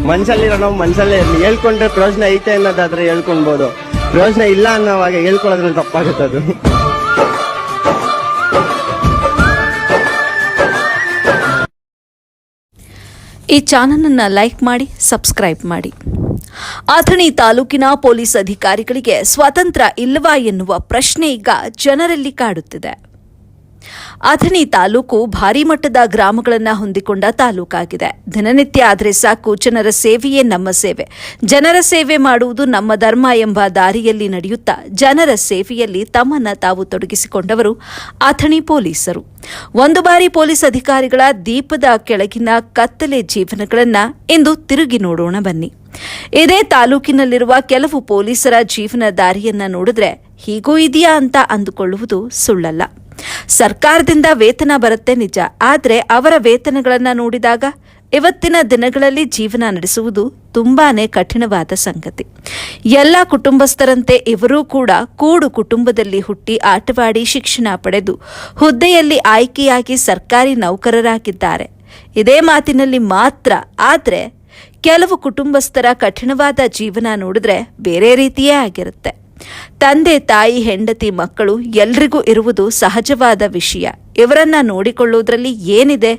ಮನ್ಸಲ್ಲಿರೋ ನಾವು ಮನ್ಸಲ್ಲೇ ಇರಲಿ. ಹೇಳ್ಕೊಂಡ್ರೆ ಪ್ರಯೋಜನ ಐತೆ ಅನ್ನೋದಾದ್ರೆ ಹೇಳ್ಕೊಳ್ಬೋದು, ಪ್ರಯೋಜನ ಇಲ್ಲ ಅನ್ನೋವಾಗ ಹೇಳ್ಕೊಳ್ಳೋದ್ರಲ್ಲಿ ತಪ್ಪಾಗುತ್ತೆ ಅದು. ಈ ಚಾನಲನ್ನು ಲೈಕ್ ಮಾಡಿ, ಸಬ್ಸ್ಕ್ರೈಬ್ ಮಾಡಿ. ಅಥಣಿ ತಾಲೂಕಿನ ಪೊಲೀಸ್ ಅಧಿಕಾರಿಗಳಿಗೆ ಸ್ವಾತಂತ್ರ್ಯ ಇಲ್ಲವಾ ಎನ್ನುವ ಪ್ರಶ್ನೆ ಈಗ ಜನರಲ್ಲಿ ಕಾಡುತ್ತಿದೆ. ಅಥಣಿ ತಾಲೂಕು ಭಾರೀ ಮಟ್ಟದ ಗ್ರಾಮಗಳನ್ನು ಹೊಂದಿಕೊಂಡ ತಾಲೂಕಾಗಿದೆ. ದಿನನಿತ್ಯ ಆದರೆ ಸಾಕು, ಜನರ ಸೇವೆಯೇ ನಮ್ಮ ಸೇವೆ, ಜನರ ಸೇವೆ ಮಾಡುವುದು ನಮ್ಮ ಧರ್ಮ ಎಂಬ ದಾರಿಯಲ್ಲಿ ನಡೆಯುತ್ತಾ ಜನರ ಸೇವೆಯಲ್ಲಿ ತಮ್ಮನ್ನು ತಾವು ತೊಡಗಿಸಿಕೊಂಡವರು ಅಥಣಿ ಪೊಲೀಸರು. ಒಂದು ಬಾರಿ ಪೊಲೀಸ್ ಅಧಿಕಾರಿಗಳ ದೀಪದ ಕೆಳಗಿನ ಕತ್ತಲೆ ಜೀವನಗಳನ್ನು ಇಂದು ತಿರುಗಿ ನೋಡೋಣ ಬನ್ನಿ. ಇದೇ ತಾಲೂಕಿನಲ್ಲಿರುವ ಕೆಲವು ಪೊಲೀಸರ ಜೀವನ ದಾರಿಯನ್ನ ನೋಡಿದ್ರೆ ಹೀಗೂ ಇದೆಯಾ ಅಂತ ಅಂದುಕೊಳ್ಳುವುದು ಸುಳ್ಳಲ್ಲ. ಸರ್ಕಾರದಿಂದ ವೇತನ ಬರುತ್ತೆ ನಿಜ, ಆದರೆ ಅವರ ವೇತನಗಳನ್ನು ನೋಡಿದಾಗ ಇವತ್ತಿನ ದಿನಗಳಲ್ಲಿ ಜೀವನ ನಡೆಸುವುದು ತುಂಬಾನೇ ಕಠಿಣವಾದ ಸಂಗತಿ. ಎಲ್ಲ ಕುಟುಂಬಸ್ಥರಂತೆ ಇವರೂ ಕೂಡ ಕೂಡು ಕುಟುಂಬದಲ್ಲಿ ಹುಟ್ಟಿ ಆಟವಾಡಿ ಶಿಕ್ಷಣ ಪಡೆದು ಹುದ್ದೆಯಲ್ಲಿ ಆಯ್ಕೆಯಾಗಿ ಸರ್ಕಾರಿ ನೌಕರರಾಗಿದ್ದಾರೆ. ಇದೇ ಮಾತಿನಲ್ಲಿ ಮಾತ್ರ. ಆದರೆ ಕೆಲವು ಕುಟುಂಬಸ್ಥರ ಕಠಿಣವಾದ ಜೀವನ ನೋಡಿದ್ರೆ ಬೇರೆ ರೀತಿಯೇ ಆಗಿರುತ್ತೆ. ತಂದೆ ತಾಯಿ ಹೆಂಡತಿ ಮಕ್ಕಳು ಎಲ್ರಿಗೂ ಇರುವುದು ಸಹಜವಾದ ವಿಷಯ. ಇವರನ್ನ ನೋಡಿಕೊಳ್ಳುವುದರಲ್ಲಿ ಏನಿದೆ?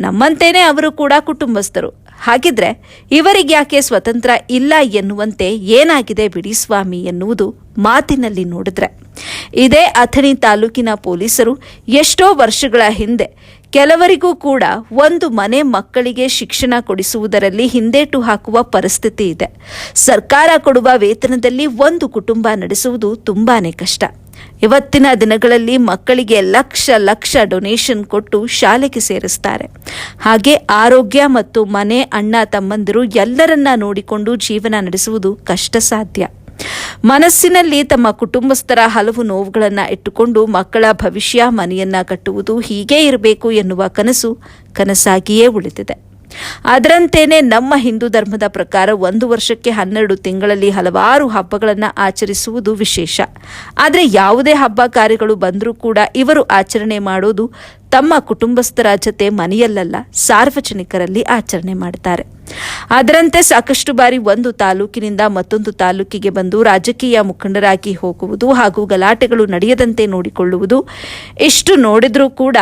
ನಮ್ಮಂತೇನೆ ಅವರು ಕೂಡ ಕುಟುಂಬಸ್ಥರು. ಹಾಗಿದ್ರೆ ಇವರಿಗ್ಯಾಕೆ ಸ್ವತಂತ್ರ ಇಲ್ಲ ಎನ್ನುವಂತೆ ಏನಾಗಿದೆ ಬಿಡಿ ಸ್ವಾಮಿ ಎನ್ನುವುದು ಮಾತಿನಲ್ಲಿ ನೋಡಿದ್ರೆ. ಇದೇ ಅಥಣಿ ತಾಲೂಕಿನ ಪೊಲೀಸರು ಎಷ್ಟೋ ವರ್ಷಗಳ ಹಿಂದೆ ಕೆಲವರಿಗೂ ಕೂಡ ಒಂದು ಮನೆ ಮಕ್ಕಳಿಗೆ ಶಿಕ್ಷಣ ಕೊಡಿಸುವುದರಲ್ಲಿ ಹಿಂದೇಟು ಹಾಕುವ ಪರಿಸ್ಥಿತಿ ಇದೆ. ಸರ್ಕಾರ ಕೊಡುವ ವೇತನದಲ್ಲಿ ಒಂದು ಕುಟುಂಬ ನಡೆಸುವುದು ತುಂಬಾನೇ ಕಷ್ಟ. ಇವತ್ತಿನ ದಿನಗಳಲ್ಲಿ ಮಕ್ಕಳಿಗೆ ಲಕ್ಷ ಲಕ್ಷ ಡೊನೇಷನ್ ಕೊಟ್ಟು ಶಾಲೆಗೆ ಸೇರಿಸ್ತಾರೆ. ಹಾಗೆ ಆರೋಗ್ಯ ಮತ್ತು ಮನೆ, ಅಣ್ಣ ತಮ್ಮಂದಿರು ಎಲ್ಲರನ್ನ ನೋಡಿಕೊಂಡು ಜೀವನ ನಡೆಸುವುದು ಕಷ್ಟ ಸಾಧ್ಯ. ಮನಸ್ಸಿನಲ್ಲಿ ತಮ್ಮ ಕುಟುಂಬಸ್ಥರ ಹಲವು ನೋವುಗಳನ್ನು ಇಟ್ಟುಕೊಂಡು ಮಕ್ಕಳ ಭವಿಷ್ಯ, ಮನೆಯನ್ನ ಕಟ್ಟುವುದು ಹೀಗೇ ಇರಬೇಕು ಎನ್ನುವ ಕನಸು ಕನಸಾಗಿಯೇ ಉಳಿದಿದೆ. ಅದರಂತೆಯೇ ನಮ್ಮ ಹಿಂದೂ ಧರ್ಮದ ಪ್ರಕಾರ 1 ವರ್ಷಕ್ಕೆ 12 ತಿಂಗಳಲ್ಲಿ ಹಲವಾರು ಹಬ್ಬಗಳನ್ನು ಆಚರಿಸುವುದು ವಿಶೇಷ. ಆದರೆ ಯಾವುದೇ ಹಬ್ಬ ಕಾರ್ಯಗಳು ಬಂದರೂ ಕೂಡ ಇವರು ಆಚರಣೆ ಮಾಡೋದು ತಮ್ಮ ಕುಟುಂಬಸ್ಥರ ಜೊತೆ ಮನೆಯಲ್ಲ, ಸಾರ್ವಜನಿಕರಲ್ಲಿ ಆಚರಣೆ ಮಾಡ್ತಾರೆ. ಅದರಂತೆ ಸಾಕಷ್ಟು ಬಾರಿ ಒಂದು ತಾಲೂಕಿನಿಂದ ಮತ್ತೊಂದು ತಾಲೂಕಿಗೆ ಬಂದು ರಾಜಕೀಯ ಮುಖಂಡರಾಗಿ ಹೋಗುವುದು ಹಾಗೂ ಗಲಾಟೆಗಳು ನಡೆಯದಂತೆ ನೋಡಿಕೊಳ್ಳುವುದು. ಇಷ್ಟು ನೋಡಿದ್ರೂ ಕೂಡ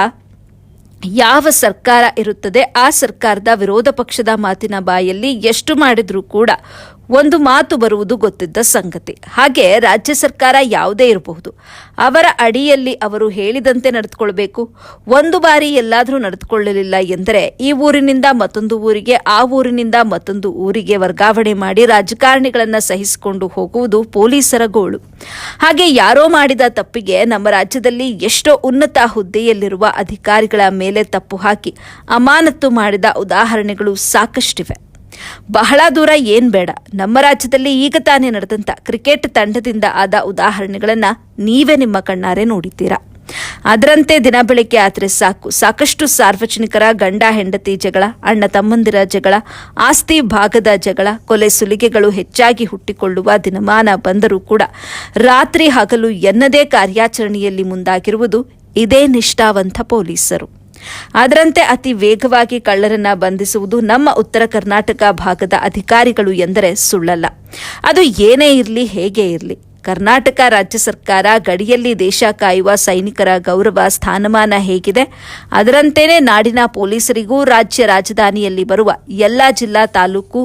ಯಾವ ಸರ್ಕಾರ ಇರುತ್ತದೆ ಆ ಸರ್ಕಾರದ ವಿರೋಧ ಪಕ್ಷದ ಮಾತಿನ ಬಾಯಲ್ಲಿ ಎಷ್ಟು ಮಾಡಿದ್ರೂ ಕೂಡ ಒಂದು ಮಾತು ಬರುವುದು ಗೊತ್ತಿದ್ದ ಸಂಗತಿ. ಹಾಗೆ ರಾಜ್ಯ ಸರ್ಕಾರ ಯಾವುದೇ ಇರಬಹುದು, ಅವರ ಅಡಿಯಲ್ಲಿ ಅವರು ಹೇಳಿದಂತೆ ನಡೆದುಕೊಳ್ಬೇಕು. ಒಂದು ಬಾರಿ ಎಲ್ಲಾದರೂ ನಡೆದುಕೊಳ್ಳಲಿಲ್ಲ ಎಂದರೆ ಈ ಊರಿನಿಂದ ಮತ್ತೊಂದು ಊರಿಗೆ, ಆ ಊರಿನಿಂದ ಮತ್ತೊಂದು ಊರಿಗೆ ವರ್ಗಾವಣೆ ಮಾಡಿ ರಾಜಕಾರಣಿಗಳನ್ನು ಸಹಿಸಿಕೊಂಡು ಹೋಗುವುದು ಪೊಲೀಸರ ಗೋಳು. ಹಾಗೆ ಯಾರೋ ಮಾಡಿದ ತಪ್ಪಿಗೆ ನಮ್ಮ ರಾಜ್ಯದಲ್ಲಿ ಎಷ್ಟೋ ಉನ್ನತ ಹುದ್ದೆಯಲ್ಲಿರುವ ಅಧಿಕಾರಿಗಳ ಮೇಲೆ ತಪ್ಪು ಹಾಕಿ ಅಮಾನತು ಮಾಡಿದ ಉದಾಹರಣೆಗಳು ಸಾಕಷ್ಟಿವೆ. ಬಹಳ ದೂರ ಏನ್ ಬೇಡ, ನಮ್ಮ ರಾಜ್ಯದಲ್ಲಿ ಈಗ ತಾನೇ ನಡೆದಂತ ಕ್ರಿಕೆಟ್ ತಂಡದಿಂದ ಆದ ಉದಾಹರಣೆಗಳನ್ನು ನೀವೇ ನಿಮ್ಮ ಕಣ್ಣಾರೆ ನೋಡಿದ್ದೀರಾ. ಅದರಂತೆ ದಿನ ಬೆಳಗ್ಗೆ ಆದರೆ ಸಾಕು, ಸಾಕಷ್ಟು ಸಾರ್ವಜನಿಕರ ಗಂಡ ಹೆಂಡತಿ ಜಗಳ, ಅಣ್ಣ ತಮ್ಮಂದಿರ ಜಗಳ, ಆಸ್ತಿ ಭಾಗದ ಜಗಳ, ಕೊಲೆ ಸುಲಿಗೆಗಳು ಹೆಚ್ಚಾಗಿ ಹುಟ್ಟಿಕೊಳ್ಳುವ ದಿನಮಾನ ಬಂದರೂ ಕೂಡ ರಾತ್ರಿ ಹಗಲು ಎನ್ನದೇ ಕಾರ್ಯಾಚರಣೆಯಲ್ಲಿ ಮುಂದಾಗಿರುವುದು ಇದೇ ನಿಷ್ಠಾವಂತ ಪೊಲೀಸರು. ಅದರಂತೆ ಅತಿ ವೇಗವಾಗಿ ಕಳ್ಳರನ್ನ ಬಂಧಿಸುವುದು ನಮ್ಮ ಉತ್ತರ ಕರ್ನಾಟಕ ಭಾಗದ ಅಧಿಕಾರಿಗಳು ಎಂದರೆ ಸುಳ್ಳಲ್ಲ. ಅದು ಏನೇ ಇರಲಿ, ಹೇಗೆ ಇರಲಿ, ಕರ್ನಾಟಕ ರಾಜ್ಯ ಸರ್ಕಾರ ಗಡಿಯಲ್ಲಿ ದೇಶ ಕಾಯುವ ಸೈನಿಕರ ಗೌರವ ಸ್ಥಾನಮಾನ ಹೇಗಿದೆ ಅದರಂತೆಯೇ ನಾಡಿನ ಪೊಲೀಸರಿಗೂ ರಾಜ್ಯ ರಾಜಧಾನಿಯಲ್ಲಿ ಬರುವ ಎಲ್ಲ ಜಿಲ್ಲಾ, ತಾಲೂಕು,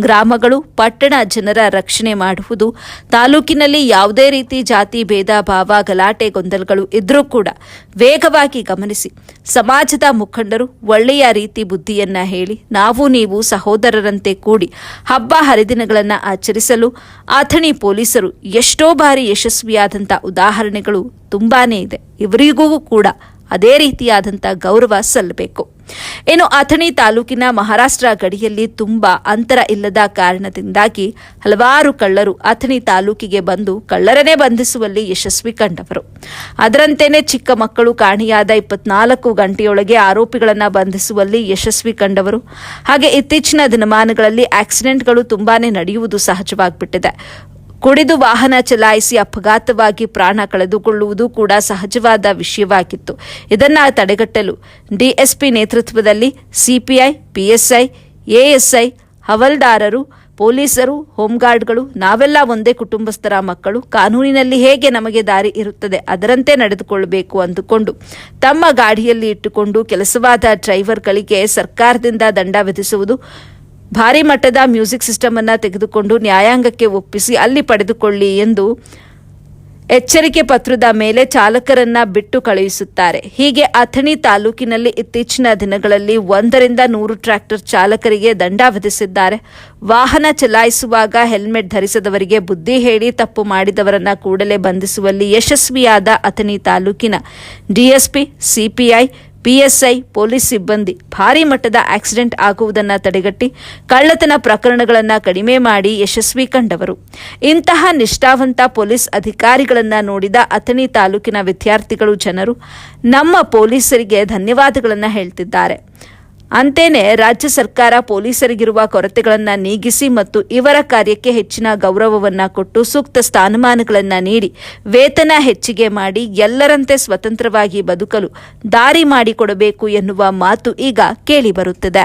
ಗ್ರಾಮಗಳು, ಪಟ್ಟಣ ಜನರ ರಕ್ಷಣೆ ಮಾಡುವುದು. ತಾಲೂಕಿನಲ್ಲಿ ಯಾವುದೇ ರೀತಿ ಜಾತಿ ಭೇದ ಭಾವ, ಗಲಾಟೆ ಗೊಂದಲಗಳು ಇದ್ರೂ ಕೂಡ ವೇಗವಾಗಿ ಗಮನಿಸಿ ಸಮಾಜದ ಮುಖಂಡರು ಒಳ್ಳೆಯ ರೀತಿ ಬುದ್ಧಿಯನ್ನ ಹೇಳಿ ನಾವು ನೀವು ಸಹೋದರರಂತೆ ಕೂಡಿ ಹಬ್ಬ ಹರಿದಿನಗಳನ್ನು ಆಚರಿಸಲು ಅಥಣಿ ಪೊಲೀಸರು ಎಷ್ಟೋ ಬಾರಿ ಯಶಸ್ವಿಯಾದಂಥ ಉದಾಹರಣೆಗಳು ತುಂಬಾನೇ ಇದೆ. ಇವರಿಗೂ ಕೂಡ ಅದೇ ರೀತಿಯಾದಂಥ ಗೌರವ ಸಲ್ಲಬೇಕು. ಇನ್ನು ಅಥಣಿ ತಾಲೂಕಿನ ಮಹಾರಾಷ್ಟ್ರ ಗಡಿಯಲ್ಲಿ ತುಂಬಾ ಅಂತರ ಇಲ್ಲದ ಕಾರಣದಿಂದಾಗಿ ಹಲವಾರು ಕಳ್ಳರು ಅಥಣಿ ತಾಲೂಕಿಗೆ ಬಂದು ಕಳ್ಳರನ್ನೇ ಬಂಧಿಸುವಲ್ಲಿ ಯಶಸ್ವಿ ಕಂಡವರು. ಅದರಂತೆಯೇ ಚಿಕ್ಕ ಮಕ್ಕಳು ಕಾಣೆಯಾದ 24 ಗಂಟೆಯೊಳಗೆ ಆರೋಪಿಗಳನ್ನು ಬಂಧಿಸುವಲ್ಲಿ ಯಶಸ್ವಿ ಕಂಡವರು. ಹಾಗೆ ಇತ್ತೀಚಿನ ದಿನಮಾನಗಳಲ್ಲಿ ಆಕ್ಸಿಡೆಂಟ್ಗಳು ತುಂಬಾನೇ ನಡೆಯುವುದು ಸಹಜವಾಗಿಬಿಟ್ಟಿದೆ. ಕುಡಿದು ವಾಹನ ಚಲಾಯಿಸಿ ಅಪಘಾತವಾಗಿ ಪ್ರಾಣ ಕಳೆದುಕೊಳ್ಳುವುದು ಕೂಡ ಸಹಜವಾದ ವಿಷಯವಾಗಿತ್ತು. ಇದನ್ನು ತಡೆಗಟ್ಟಲು ಡಿಎಸ್ಪಿ ನೇತೃತ್ವದಲ್ಲಿ ಸಿಪಿಐ, ಪಿಎಸ್ಐ, ಎಎಸ್ಐ ಹವಲ್ದಾರರು, ಪೊಲೀಸರು, ಹೋಂಗಾರ್ಡ್ಗಳು ನಾವೆಲ್ಲ ಒಂದೇ ಕುಟುಂಬಸ್ಥರ ಮಕ್ಕಳು. ಕಾನೂನಿನಲ್ಲಿ ಹೇಗೆ ನಮಗೆ ದಾರಿ ಇರುತ್ತದೆ ಅದರಂತೆ ನಡೆದುಕೊಳ್ಳಬೇಕು ಅಂದುಕೊಂಡು ತಮ್ಮ ಗಾಡಿಯಲ್ಲಿ ಇಟ್ಟುಕೊಂಡು ಕೆಲಸವಾದ ಡ್ರೈವರ್ಗಳಿಗೆ ಸರ್ಕಾರದಿಂದ ದಂಡ ವಿಧಿಸುವುದು, ಭಾರಿ ಮಟ್ಟದ ಮ್ಯೂಸಿಕ್ ಸಿಸ್ಟಮ್ ಅನ್ನು ತೆಗೆದುಕೊಂಡು ನ್ಯಾಯಾಂಗಕ್ಕೆ ಒಪ್ಪಿಸಿ ಅಲ್ಲಿ ಪಡೆದುಕೊಳ್ಳಿ ಎಂದು ಎಚ್ಚರಿಕೆ ಪತ್ರದ ಮೇಲೆ ಚಾಲಕರನ್ನ ಬಿಟ್ಟು ಕಳುಹಿಸುತ್ತಾರೆ. ಹೀಗೆ ಅಥಣಿ ತಾಲೂಕಿನಲ್ಲಿ ಇತ್ತೀಚಿನ ದಿನಗಳಲ್ಲಿ 100 ಟ್ರ್ಯಾಕ್ಟರ್ ಚಾಲಕರಿಗೆ ದಂಡ ವಿಧಿಸಿದ್ದಾರೆ. ವಾಹನ ಚಲಾಯಿಸುವಾಗ ಹೆಲ್ಮೆಟ್ ಧರಿಸದವರಿಗೆ ಬುದ್ಧಿ ಹೇಳಿ ತಪ್ಪು ಮಾಡಿದವರನ್ನ ಕೂಡಲೇ ಬಂಧಿಸುವಲ್ಲಿ ಯಶಸ್ವಿಯಾದ ಅಥಣಿ ತಾಲೂಕಿನ ಡಿಎಸ್ಪಿ, ಸಿಪಿಐ, ಪಿಎಸ್ಐ, ಪೊಲೀಸ್ ಸಿಬ್ಬಂದಿ ಭಾರಿ ಮಟ್ಟದ ಆಕ್ಸಿಡೆಂಟ್ ಆಗುವುದನ್ನು ತಡೆಗಟ್ಟಿ ಕಳ್ಳತನ ಪ್ರಕರಣಗಳನ್ನು ಕಡಿಮೆ ಮಾಡಿ ಯಶಸ್ವಿ ಕಂಡವರು. ಇಂತಹ ನಿಷ್ಠಾವಂತ ಪೊಲೀಸ್ ಅಧಿಕಾರಿಗಳನ್ನು ನೋಡಿದ ಅಥಣಿ ತಾಲೂಕಿನ ವಿದ್ಯಾರ್ಥಿಗಳು, ಜನರು ನಮ್ಮ ಪೊಲೀಸರಿಗೆ ಧನ್ಯವಾದಗಳನ್ನು ಹೇಳ್ತಿದ್ದಾರೆ. ಅಂತೇನೆ ರಾಜ್ಯ ಸರ್ಕಾರ ಪೊಲೀಸರಿಗಿರುವ ಕೊರತೆಗಳನ್ನು ನೀಗಿಸಿ ಮತ್ತು ಇವರ ಕಾರ್ಯಕ್ಕೆ ಹೆಚ್ಚಿನ ಗೌರವವನ್ನು ಕೊಟ್ಟು ಸೂಕ್ತ ಸ್ಥಾನಮಾನಗಳನ್ನು ನೀಡಿ ವೇತನ ಹೆಚ್ಚಿಗೆ ಮಾಡಿ ಎಲ್ಲರಂತೆ ಸ್ವತಂತ್ರವಾಗಿ ಬದುಕಲು ದಾರಿ ಮಾಡಿಕೊಡಬೇಕು ಎನ್ನುವ ಮಾತು ಈಗ ಕೇಳಿಬರುತ್ತಿದೆ.